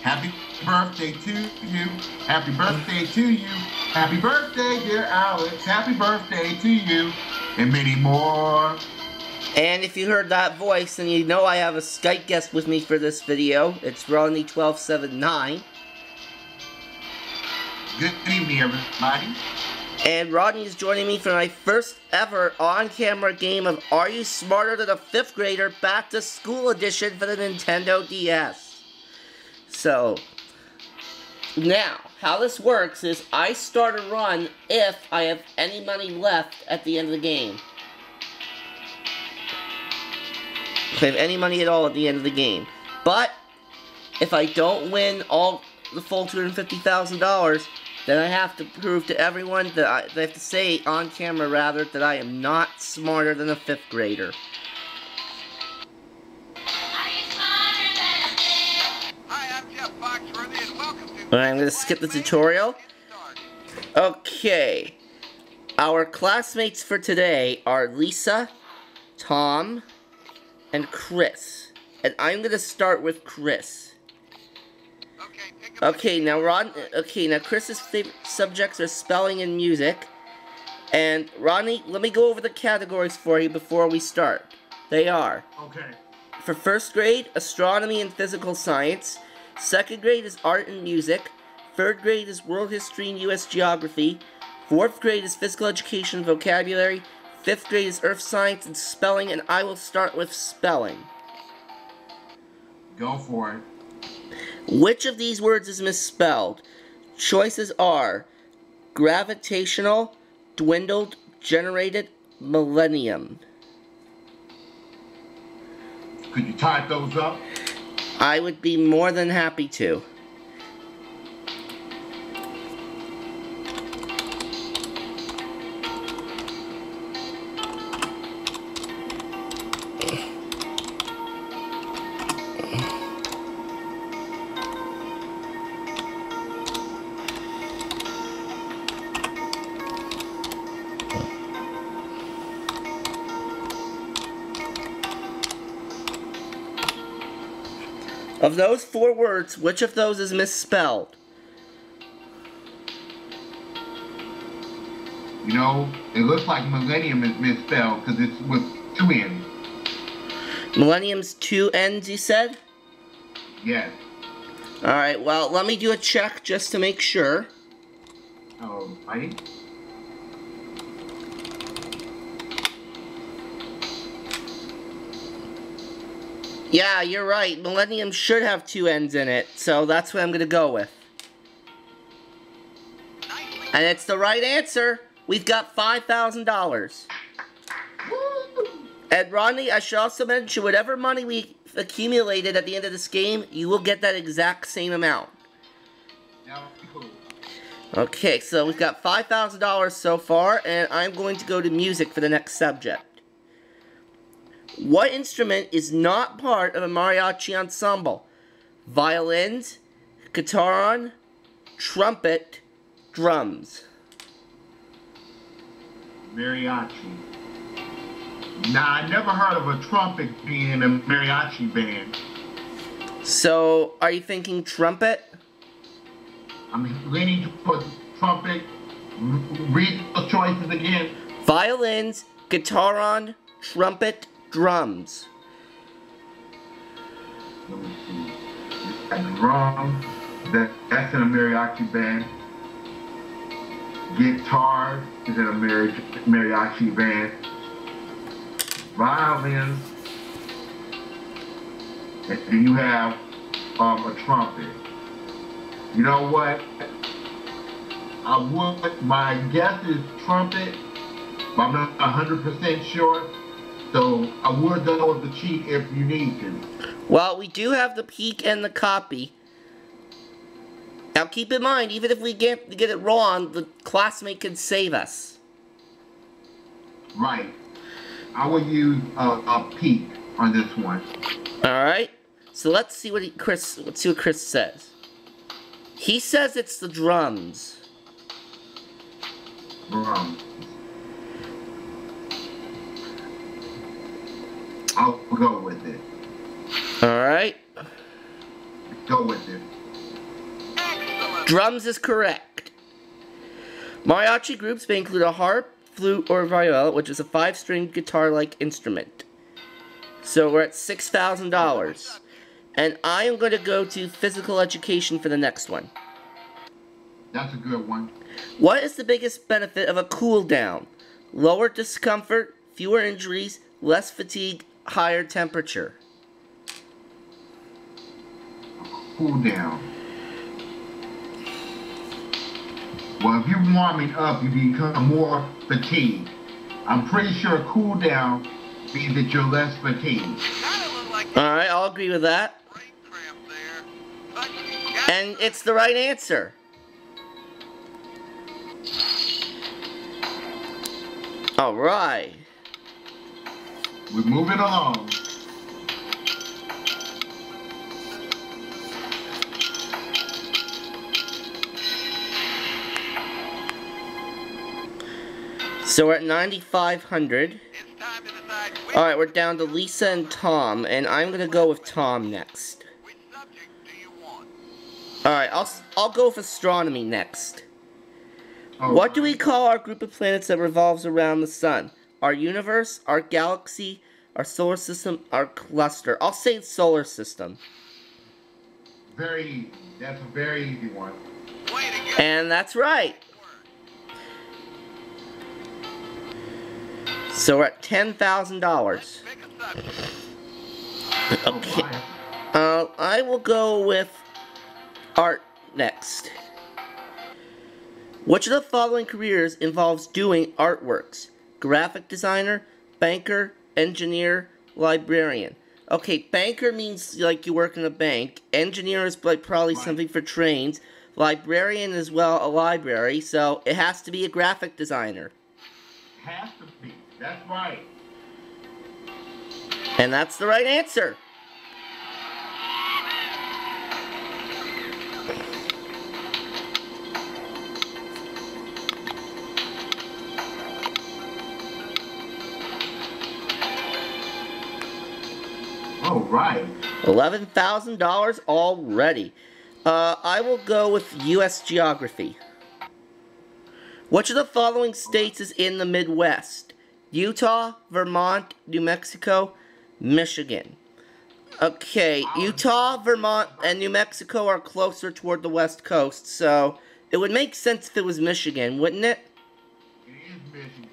Happy birthday to you. Happy birthday to you. Happy birthday, dear Alex. Happy birthday to you. And many more. And if you heard that voice, then you know I have a Skype guest with me for this video. It's Rodney1279. Good evening, everybody. And Rodney is joining me for my first ever on-camera game of Are You Smarter Than a 5th Grader Back to School Edition for the Nintendo DS. So, now, how this works is I start a run if I have any money left at the end of the game. If I have any money at all at the end of the game. But, if I don't win all the full $250,000, then I have to prove to everyone that I have to say on camera rather that I am not smarter than a 5th grader. Alright, I'm going to skip the tutorial. Okay. Our classmates for today are Lisa, Tom, and Chris. And I'm going to start with Chris. Okay, now Chris's favorite subjects are spelling and music. And Rodney, let me go over the categories for you before we start. They are: Okay. for 1st grade, astronomy and physical science. 2nd grade is art and music. 3rd grade is world history and US geography. 4th grade is physical education and vocabulary. 5th grade is earth science and spelling, and I will start with spelling. Go for it. Which of these words is misspelled? Choices are gravitational, dwindled, generated, millennium. Could you type those up? I would be more than happy to. Of those 4 words, which of those is misspelled? You know, it looks like millennium is misspelled because it's with 2 N's. Millennium's 2 N's, you said? Yes. Alright, well, let me do a check just to make sure. Oh, right? Yeah, you're right. Millennium should have 2 N's in it, so that's what I'm going to go with. And it's the right answer. We've got $5,000. And Rodney, I should also mention, whatever money we accumulated at the end of this game, you will get that exact same amount. Okay, so we've got $5,000 so far, and I'm going to go to music for the next subject. What instrument is not part of a mariachi ensemble? Violins, guitar, trumpet, drums. Mariachi. Now, I never heard of a trumpet being in a mariachi band. So, are you thinking trumpet? I'm leaning towards trumpet. Read the choices again. Violins, guitar, trumpet, drums. Let me see. Drums. That's in a mariachi band. Guitar is in a mariachi band. Violins. And then you have a trumpet. You know what? My guess is trumpet, but I'm not 100% sure. So I would go with the cheat if you need to. Well, we do have the peek and the copy. Now keep in mind, even if we get it wrong, the classmate can save us. Right. I would use a peek on this one. Alright. So let's see what Chris says. He says it's the drums. Drums. I'll go with it. Alright. Go with it. Drums is correct. Mariachi groups may include a harp, flute, or viola, which is a 5-stringed guitar-like instrument. So we're at $6,000. And I am going to go to physical education for the next one. That's a good one. What is the biggest benefit of a cool down? Lower discomfort, fewer injuries, less fatigue, higher temperature. Cool down. Well, if you're warming up, you become more fatigued. I'm pretty sure cool down means that you're less fatigued. Alright, I'll agree with that. And it's the right answer. Alright. We're moving along. So we're at 9,500. Alright, we're down to Lisa and Tom, and I'm gonna go with Tom next. Alright, I'll go with astronomy next. What do we call our group of planets that revolves around the sun? Our universe, our galaxy, our solar system, our cluster. I'll say solar system. Very easy. That's a very easy one. And that's right. So we're at $10,000. Okay. I will go with art next. Which of the following careers involves doing artworks? Graphic designer, banker, engineer, librarian. Okay, banker means like you work in a bank. Engineer is like probably something for trains. Librarian is, well, a library, so it has to be a graphic designer. Has to be. That's right. And that's the right answer. All right. $11,000 already. I will go with U.S. geography. Which of the following states is in the Midwest? Utah, Vermont, New Mexico, Michigan. Okay, Utah, Vermont, and New Mexico are closer toward the West Coast, so it would make sense if it was Michigan, wouldn't it? It is Michigan,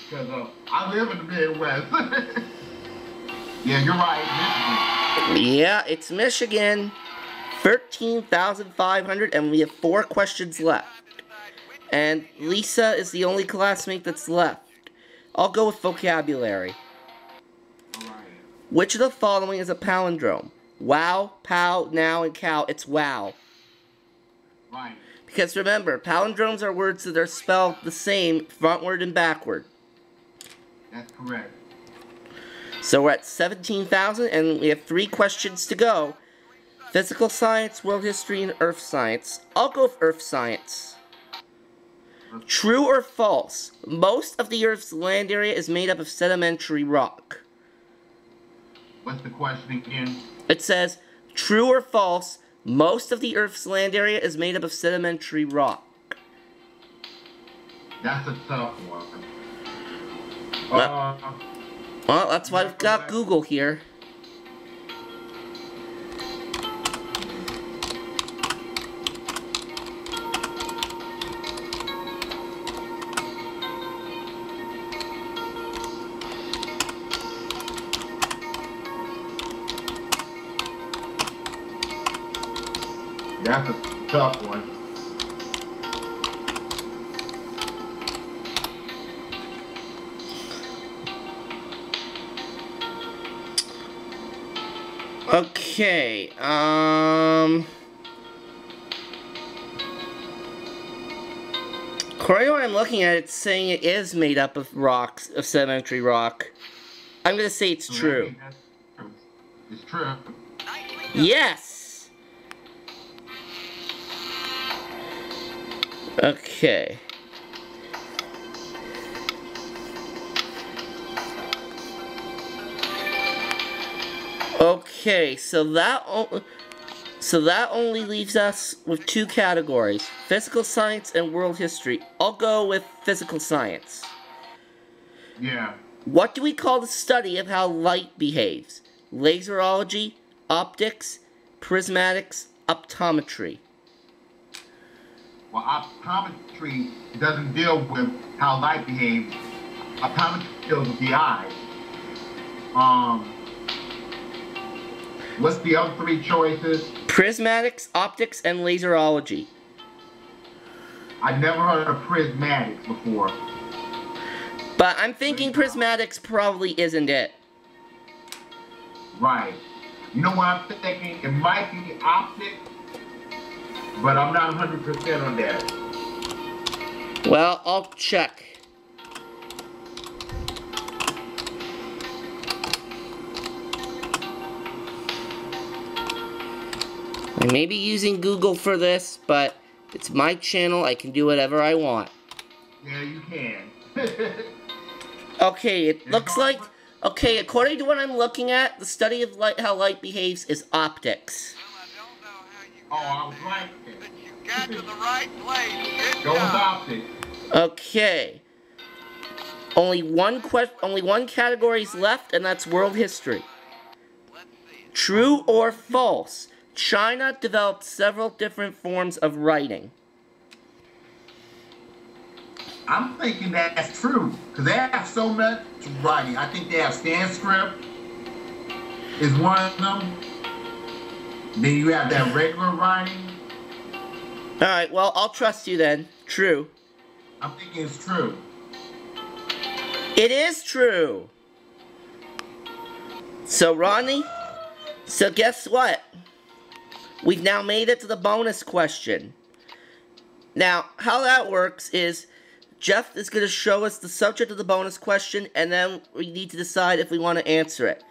because I live in the Midwest. Yeah, you're right, Michigan. Yeah, it's Michigan. 13,500, and we have 4 questions left. And Lisa is the only classmate that's left. I'll go with vocabulary. Right. Which of the following is a palindrome? Wow, pow, now, and cow. It's wow. Right. Because remember, palindromes are words that are spelled the same frontward and backward. That's correct. So we're at 17,000, and we have 3 questions to go. Physical science, world history, and earth science. I'll go with earth science. True or false? Most of the Earth's land area is made up of sedimentary rock. What's the question again? It says, true or false, most of the Earth's land area is made up of sedimentary rock. That's a tough one. Well, that's why we've got Google here. That's a tough one. Okay, according to what I'm looking at, it's saying it is made up of rocks, of sedimentary rock. I'm gonna say it's true. It's true. Yes! Okay. Okay, so So that only leaves us with two categories, physical science and world history. I'll go with physical science. Yeah. What do we call the study of how light behaves? Laserology, optics, prismatics, optometry. Well, optometry doesn't deal with how light behaves. Optometry deals with the eye. What's the other three choices? Prismatics, optics, and laserology. I've never heard of prismatics before. But I'm thinking prismatics probably isn't it. Right. You know what I'm thinking? It might be optics, but I'm not 100% on that. Well, I'll check. I may be using Google for this, but it's my channel. I can do whatever I want. Yeah, you can. Okay, it looks like... Okay, according to what I'm looking at, the study of light, how light behaves is optics. Oh, I was right there. But you got to the right place. Good Go with job. optics. Okay. Only one category is left, and that's world history. Let's see. True or false? China developed several different forms of writing. I'm thinking that's true, because they have so much writing. I think they have Sanskrit is one of them. Then you have that regular writing. Alright, well, I'll trust you then. True. I'm thinking it's true. It is true! So, Rodney, so guess what? We've now made it to the bonus question. Now, how that works is Jeff is going to show us the subject of the bonus question, and then we need to decide if we want to answer it.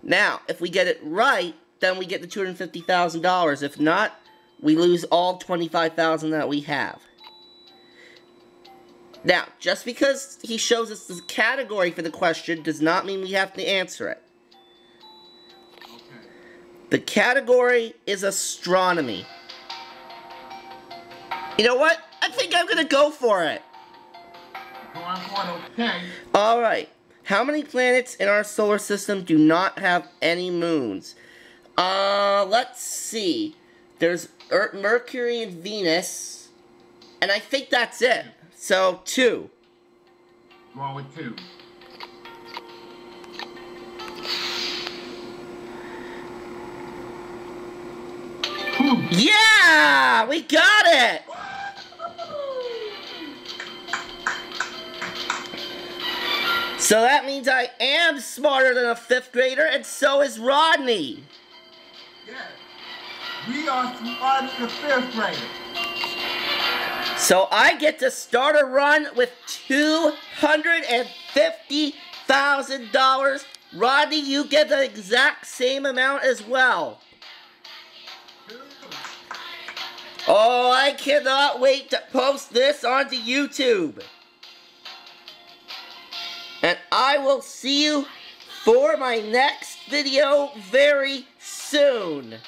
Now, if we get it right, then we get the $250,000. If not, we lose all $25,000 that we have. Now, just because he shows us the category for the question does not mean we have to answer it. Okay. The category is astronomy. You know what? I think I'm going to go for it. Go on for it, okay. Alright. How many planets in our solar system do not have any moons? Let's see. There's Mercury and Venus. And I think that's it. So, 2. Go on with 2. Yeah! We got it! So that means I am smarter than a 5th grader, and so is Rodney. Yeah. We are smarter than the 5th grader. So I get to start a run with $250,000. Rodney, you get the exact same amount as well. Oh, I cannot wait to post this onto YouTube. And I will see you for my next video very soon.